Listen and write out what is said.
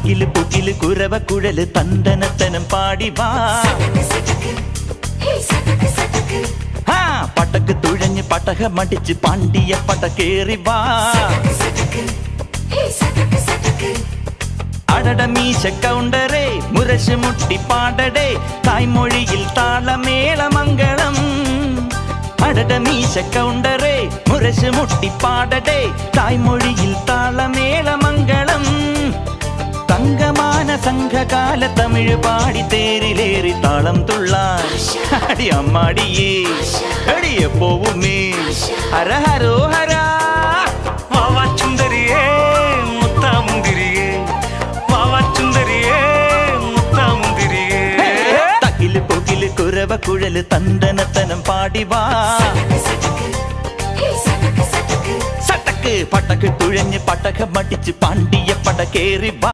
തകില് പുകില് കുരവ കുഴല് തന്തനത്തനം പാടി വാ. പടക്ക് തുഴഞ്ഞ് പടകമടിച്ച് പാണ്ടിയ പടകേറി വാ. അടട മീശ കൗണ്ടറേ മുരശ് മുട്ടി പാടടേ തായ്മൊഴിയിൽ താളമേളമംഗളം. അടട മീശ കൗണ്ടറേ മുരശ് മുട്ടി പാടടേ തായ്മൊഴിയിൽ താളമേളമംഗളം. തങ്കമാന സംഘകാല തമിഴ് പാടി തേരിലേറി താളം തുള്ളാൻ അടി അമ്മാടിയേ അടിയെ പോവുമേ ഹര ഹരോ ഹരാ. വാവാച്ചുന്തരിയേ മുത്താമുന്തിരിയേ വാവാച്ചുന്തരിയേ മുത്താമുന്തിരിയേ. തകില് പുകില് കുരവ കുഴല് തന്തനത്തനം പാടി വാ. സട്ടക്ക് പടക്ക് തുഴഞ്ഞ് പടകമടിച്ച് പാണ്ടിയ പടകേറി വാ.